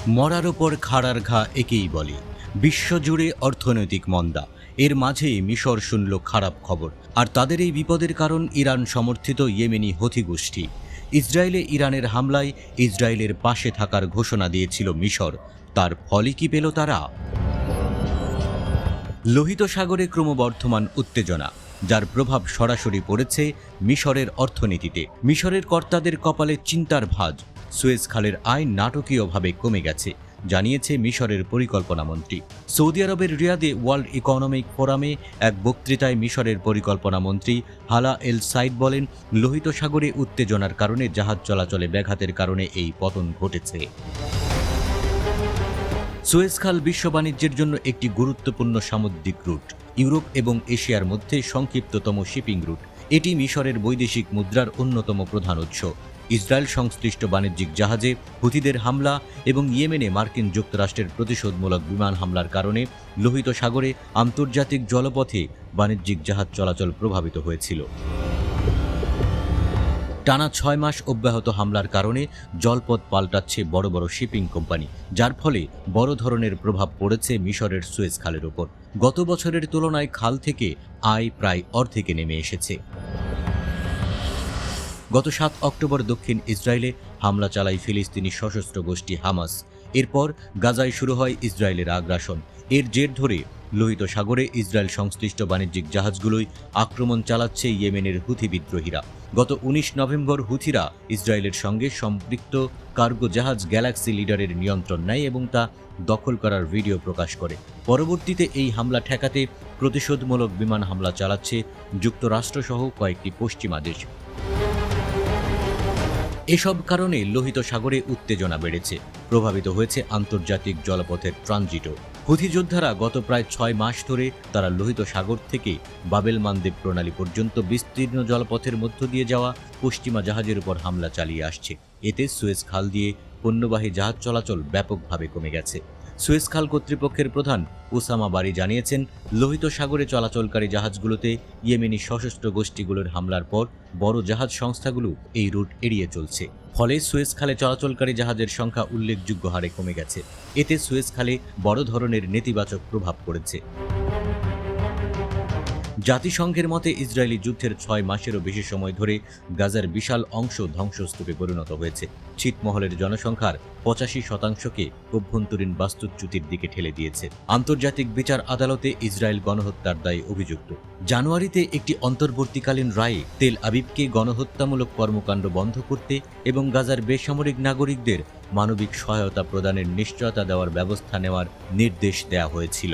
মরার ওপর খাড়ার ঘা একেই বলে। বিশ্বজুড়ে অর্থনৈতিক মন্দা, এর মাঝেই মিশর শুনল খারাপ খবর। আর তাদের এই বিপদের কারণ ইরান সমর্থিত ইয়েমেনি হথি গোষ্ঠী। ইসরায়েলে ইরানের হামলায় ইসরায়েলের পাশে থাকার ঘোষণা দিয়েছিল মিশর। তার ফলে কি পেল তারা? লোহিত সাগরে ক্রমবর্ধমান উত্তেজনা, যার প্রভাব সরাসরি পড়েছে মিশরের অর্থনীতিতে। মিশরের কর্তাদের কপালে চিন্তার ভাঁজ। সুয়েজ খালের আয় নাটকীয়ভাবে কমে গেছে, জানিয়েছে মিশরের পরিকল্পনা মন্ত্রী। সৌদি আরবের রিয়াদে ওয়ার্ল্ড ইকোনমিক ফোরামে এক বক্তৃতায় মিশরের পরিকল্পনা মন্ত্রী হালা এল সাইদ বলেন, লোহিত সাগরে উত্তেজনার কারণে জাহাজ চলাচলে ব্যাঘাতের কারণে এই পতন ঘটেছে। সুয়েজ খাল বিশ্ব বাণিজ্যের জন্য একটি গুরুত্বপূর্ণ সামুদ্রিক রুট, ইউরোপ এবং এশিয়ার মধ্যে সংক্ষিপ্ততম শিপিং রুট। এটি মিশরের বৈদেশিক মুদ্রার অন্যতম প্রধান উৎস। ইসরায়েল সংশ্লিষ্ট বাণিজ্যিক জাহাজে হুথিদের হামলা এবং ইয়েমেনে মার্কিন যুক্তরাষ্ট্রের প্রতিশোধমূলক বিমান হামলার কারণে লোহিত সাগরে আন্তর্জাতিক জলপথে বাণিজ্যিক জাহাজ চলাচল প্রভাবিত হয়েছিল। টানা 6 মাস অব্যাহত হামলার কারণে জলপথ পাল্টাচ্ছে বড় বড় শিপিং কোম্পানি, যার ফলে বড় ধরনের প্রভাব পড়েছে মিশরের সুয়েজ খালের ওপর। গত বছরের তুলনায় খাল থেকে আয় প্রায় অর্ধেকে নেমে এসেছে। গত 7 অক্টোবর দক্ষিণ ইসরায়েলে হামলা চালায় ফিলিস্তিনি সশস্ত্র গোষ্ঠী হামাস। এরপর গাজায় শুরু হয় ইসরায়েলের আগ্রাসন। এর জের ধরে লোহিত সাগরে ইসরায়েল সংশ্লিষ্ট বাণিজ্যিক জাহাজগুলোই আক্রমণ চালাচ্ছে ইয়েমেনের হুথি বিদ্রোহীরা। গত 19 নভেম্বর হুথিরা ইসরায়েলের সঙ্গে সম্পৃক্ত কার্গো জাহাজ গ্যালাক্সি লিডারের নিয়ন্ত্রণ নেয় এবং তা দখল করার ভিডিও প্রকাশ করে। পরবর্তীতে এই হামলা ঠেকাতে প্রতিশোধমূলক বিমান হামলা চালাচ্ছে যুক্তরাষ্ট্রসহ কয়েকটি পশ্চিমা দেশ। এসব কারণে লোহিত সাগরে উত্তেজনা বেড়েছে, প্রভাবিত হয়েছে আন্তর্জাতিক জলপথের ট্রানজিটও। হুথি যোদ্ধারা গত প্রায় 6 মাস ধরে তারা লোহিত সাগর থেকে বাবেল মানদেব প্রণালী পর্যন্ত বিস্তীর্ণ জলপথের মধ্য দিয়ে যাওয়া পশ্চিমা জাহাজের উপর হামলা চালিয়ে আসছে। এতে সুয়েজ খাল দিয়ে পণ্যবাহী জাহাজ চলাচল ব্যাপকভাবে কমে গেছে। সুয়েজ খাল কর্তৃপক্ষের প্রধান ওসামা বারি জানিয়েছেন, লোহিত সাগরে চলাচলকারী জাহাজগুলোতে ইয়েমেনি সশস্ত্র গোষ্ঠীগুলোর হামলার পর বড় জাহাজ সংস্থাগুলো এই রুট এড়িয়ে চলছে। ফলে সুয়েজ খালে চলাচলকারী জাহাজের সংখ্যা উল্লেখযোগ্য হারে কমে গেছে। এতে সুয়েজ খালে বড় ধরনের নেতিবাচক প্রভাব পড়েছে। জাতিসংঘের মতে ইসরায়েলি যুদ্ধের 6 মাসেরও বেশি সময় ধরে গাজার বিশাল অংশ ধ্বংসস্তূপে পরিণত হয়েছে। ছিটমহলের জনসংখ্যার 85%কে অভ্যন্তরীণ বাস্তুচ্যুতির দিকে ঠেলে দিয়েছে। আন্তর্জাতিক বিচার আদালতে ইসরায়েল গণহত্যার দায়ে অভিযুক্ত। জানুয়ারিতে একটি অন্তর্বর্তীকালীন রায়ে তেল আবিবকে গণহত্যামূলক কর্মকাণ্ড বন্ধ করতে এবং গাজার বেসামরিক নাগরিকদের মানবিক সহায়তা প্রদানের নিশ্চয়তা দেওয়ার ব্যবস্থা নেওয়ার নির্দেশ দেওয়া হয়েছিল।